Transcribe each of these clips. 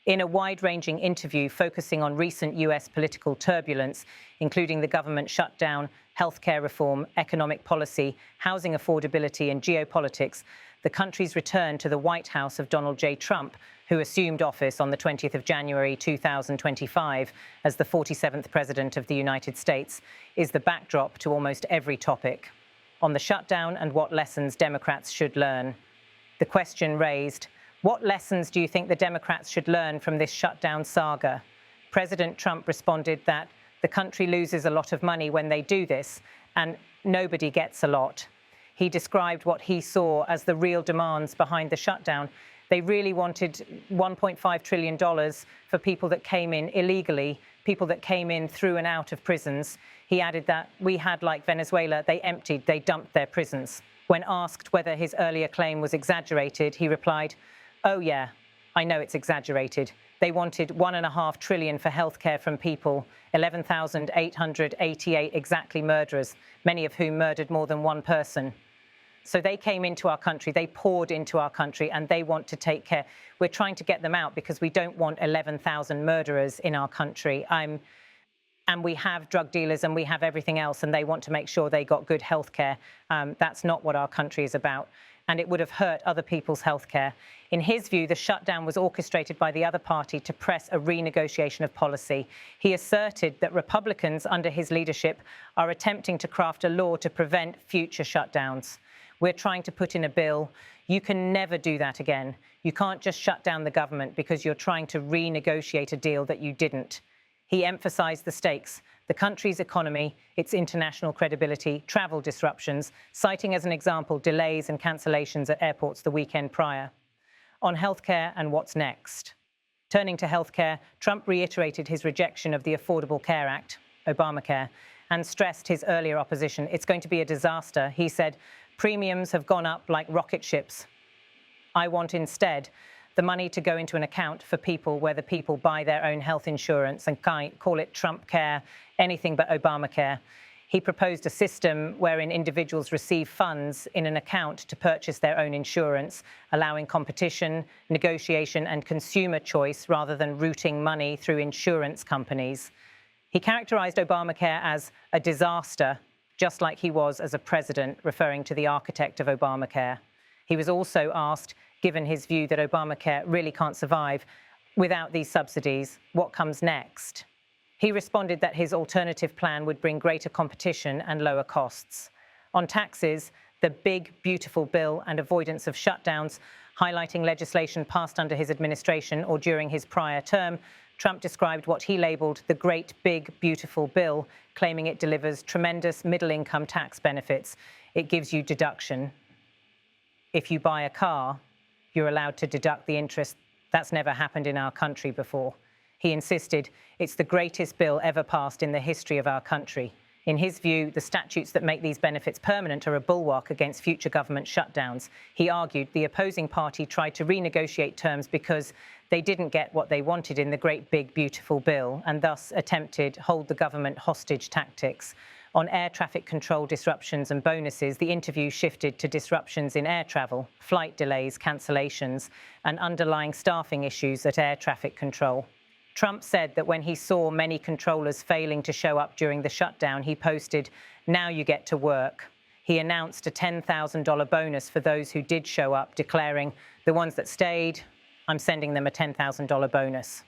In a wide-ranging interview focusing on recent US political turbulence, including the government shutdown, healthcare reform, economic policy, housing affordability, and geopolitics, the country's return to the White House of Donald J. Trump, who assumed office on the 20th of January 2025 as the 47th President of the United States, is the backdrop to almost every topic. On the shutdown and what lessons Democrats should learn. The question raised, what lessons do you think the Democrats should learn from this shutdown saga? President Trump responded that the country loses a lot of money when they do this, and nobody gets a lot. He described what he saw as the real demands behind the shutdown. They really wanted $1.5 trillion for people that came in illegally, people that came in through and out of prisons. He added that we had, like Venezuela, they dumped their prisons. When asked whether his earlier claim was exaggerated, he replied, "Oh yeah, I know it's exaggerated. They wanted $1.5 trillion for healthcare from people, 11,888 exactly murderers, many of whom murdered more than one person. So they came into our country, they poured into our country, and they want to take care. We're trying to get them out because we don't want 11,000 murderers in our country. And we have drug dealers and we have everything else, and they want to make sure they got good healthcare. That's not what our country is about. And it would have hurt other people's healthcare." In his view, the shutdown was orchestrated by the other party to press a renegotiation of policy. He asserted that Republicans under his leadership are attempting to craft a law to prevent future shutdowns. "We're trying to put in a bill. You can never do that again. You can't just shut down the government because you're trying to renegotiate a deal that you didn't." He emphasized the stakes, the country's economy, its international credibility, travel disruptions, citing as an example delays and cancellations at airports the weekend prior. On healthcare and what's next. Turning to healthcare, Trump reiterated his rejection of the Affordable Care Act, Obamacare, and stressed his earlier opposition. "It's going to be a disaster." He said, "Premiums have gone up like rocket ships. I want instead the money to go into an account for people where the people buy their own health insurance and call it Trump Care, anything but Obamacare." He proposed a system wherein individuals receive funds in an account to purchase their own insurance, allowing competition, negotiation, and consumer choice rather than routing money through insurance companies. He characterized Obamacare as a disaster, just like he was as a president, referring to the architect of Obamacare. He was also asked, given his view that Obamacare really can't survive without these subsidies, what comes next? He responded that his alternative plan would bring greater competition and lower costs. On taxes, the big, beautiful bill and avoidance of shutdowns, highlighting legislation passed under his administration or during his prior term, Trump described what he labeled the great, big, beautiful bill, claiming it delivers tremendous middle-income tax benefits. It gives you deduction. If you buy a car, you're allowed to deduct the interest. That's never happened in our country before. He insisted it's the greatest bill ever passed in the history of our country. In his view, the statutes that make these benefits permanent are a bulwark against future government shutdowns. He argued the opposing party tried to renegotiate terms because they didn't get what they wanted in the great big beautiful bill and thus attempted hold the government hostage tactics. On air traffic control disruptions and bonuses, the interview shifted to disruptions in air travel, flight delays, cancellations, and underlying staffing issues at air traffic control. Trump said that when he saw many controllers failing to show up during the shutdown, he posted, "Now you get to work." He announced a $10,000 bonus for those who did show up, declaring, "The ones that stayed, I'm sending them a $10,000 bonus."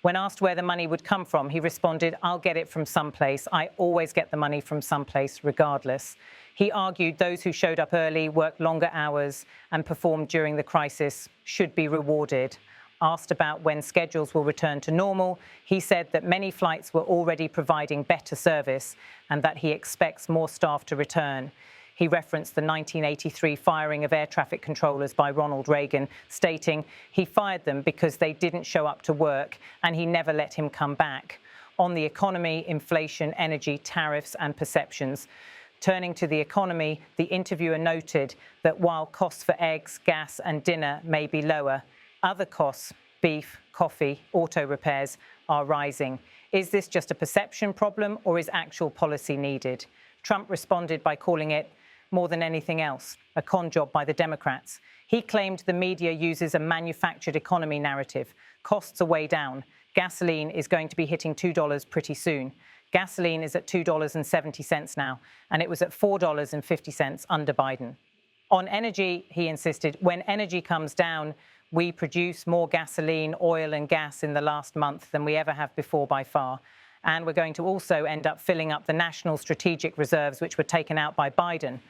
When asked where the money would come from, he responded, "I'll get it from someplace. I always get the money from someplace, regardless." He argued those who showed up early, worked longer hours, and performed during the crisis should be rewarded. Asked about when schedules will return to normal, he said that many flights were already providing better service and that he expects more staff to return. He referenced the 1983 firing of air traffic controllers by Ronald Reagan, stating he fired them because they didn't show up to work and he never let him come back. On the economy, inflation, energy, tariffs, and perceptions. Turning to the economy, the interviewer noted that while costs for eggs, gas, and dinner may be lower, other costs, beef, coffee, auto repairs, are rising. Is this just a perception problem or is actual policy needed? Trump responded by calling it more than anything else, a con job by the Democrats. He claimed the media uses a manufactured economy narrative. Costs are way down. Gasoline is going to be hitting $2 pretty soon. Gasoline is at $2.70 now, and it was at $4.50 under Biden. On energy, he insisted, when energy comes down, we produce more gasoline, oil and gas in the last month than we ever have before by far. And we're going to also end up filling up the national strategic reserves which were taken out by Biden.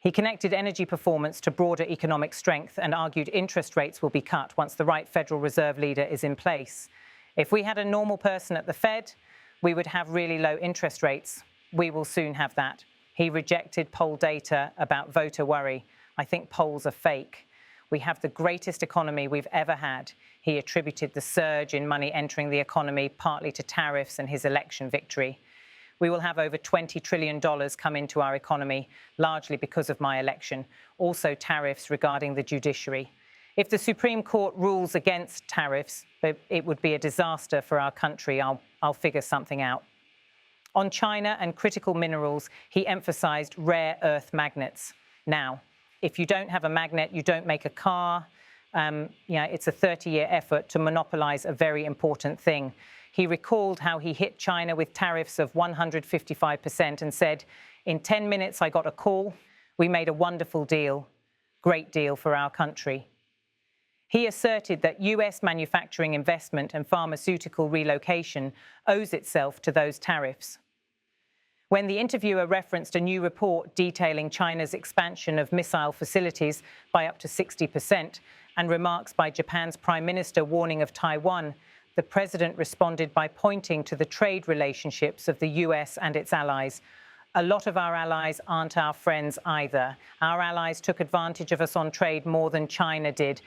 He connected energy performance to broader economic strength and argued interest rates will be cut once the right Federal Reserve leader is in place. If we had a normal person at the Fed, we would have really low interest rates. We will soon have that. He rejected poll data about voter worry. I think polls are fake. We have the greatest economy we've ever had. He attributed the surge in money entering the economy partly to tariffs and his election victory. We will have over $20 trillion come into our economy, largely because of my election. Also tariffs regarding the judiciary. If the Supreme Court rules against tariffs, it would be a disaster for our country. I'll figure something out. On China and critical minerals, he emphasized rare earth magnets. Now, if you don't have a magnet, you don't make a car. It's a 30-year effort to monopolize a very important thing. He recalled how he hit China with tariffs of 155% and said, in 10 minutes, I got a call. We made a wonderful deal, great deal for our country. He asserted that US manufacturing investment and pharmaceutical relocation owes itself to those tariffs. When the interviewer referenced a new report detailing China's expansion of missile facilities by up to 60% and remarks by Japan's Prime Minister warning of Taiwan, the president responded by pointing to the trade relationships of the US and its allies. A lot of our allies aren't our friends either. Our allies took advantage of us on trade more than China did.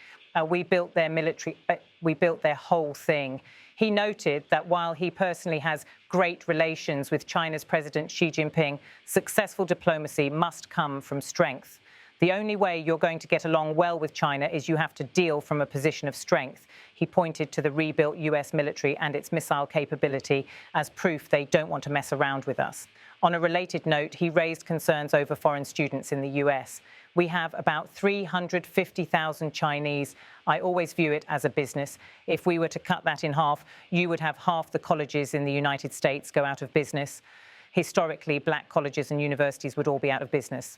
We built their military, we built their whole thing. He noted that while he personally has great relations with China's President Xi Jinping, successful diplomacy must come from strength. The only way you're going to get along well with China is you have to deal from a position of strength. He pointed to the rebuilt US military and its missile capability as proof they don't want to mess around with us. On a related note, he raised concerns over foreign students in the US. We have about 350,000 Chinese. I always view it as a business. If we were to cut that in half, you would have half the colleges in the United States go out of business. Historically, black colleges and universities would all be out of business.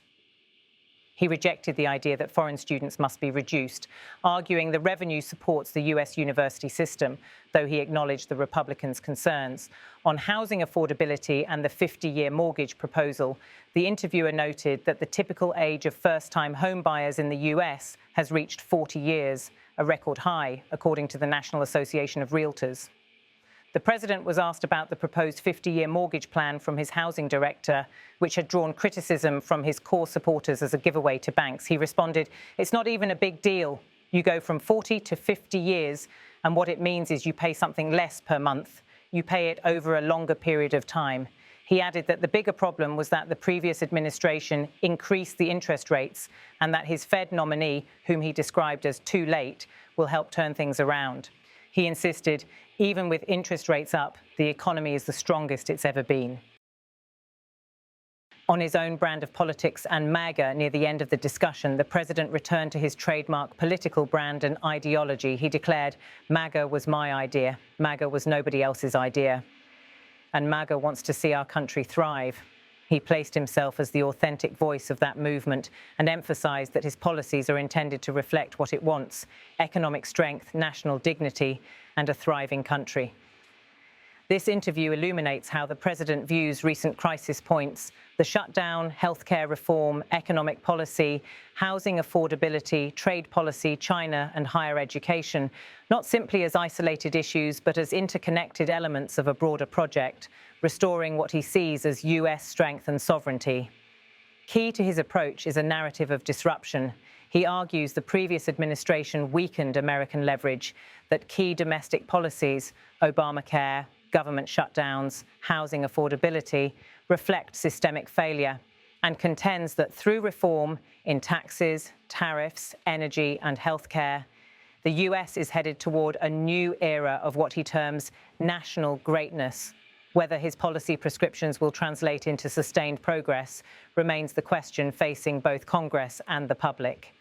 He rejected the idea that foreign students must be reduced, arguing the revenue supports the US university system, though he acknowledged the Republicans' concerns. On housing affordability and the 50-year mortgage proposal, the interviewer noted that the typical age of first-time home buyers in the US has reached 40 years, a record high, according to the National Association of Realtors. The president was asked about the proposed 50-year mortgage plan from his housing director, which had drawn criticism from his core supporters as a giveaway to banks. He responded, "It's not even a big deal. You go from 40 to 50 years, and what it means is you pay something less per month. You pay it over a longer period of time." He added that the bigger problem was that the previous administration increased the interest rates and that his Fed nominee, whom he described as too late, will help turn things around. He insisted, even with interest rates up, the economy is the strongest it's ever been. On his own brand of politics and MAGA near the end of the discussion, the president returned to his trademark political brand and ideology. He declared, "MAGA was my idea. MAGA was nobody else's idea. And MAGA wants to see our country thrive." He placed himself as the authentic voice of that movement and emphasized that his policies are intended to reflect what it wants: economic strength, national dignity, and a thriving country. This interview illuminates how the president views recent crisis points: the shutdown, healthcare reform, economic policy, housing affordability, trade policy, China, and higher education, not simply as isolated issues, but as interconnected elements of a broader project, restoring what he sees as US strength and sovereignty. Key to his approach is a narrative of disruption. He argues the previous administration weakened American leverage, that key domestic policies, Obamacare, government shutdowns, housing affordability, reflect systemic failure, and contends that through reform in taxes, tariffs, energy, and healthcare, the US is headed toward a new era of what he terms national greatness. Whether his policy prescriptions will translate into sustained progress remains the question facing both Congress and the public.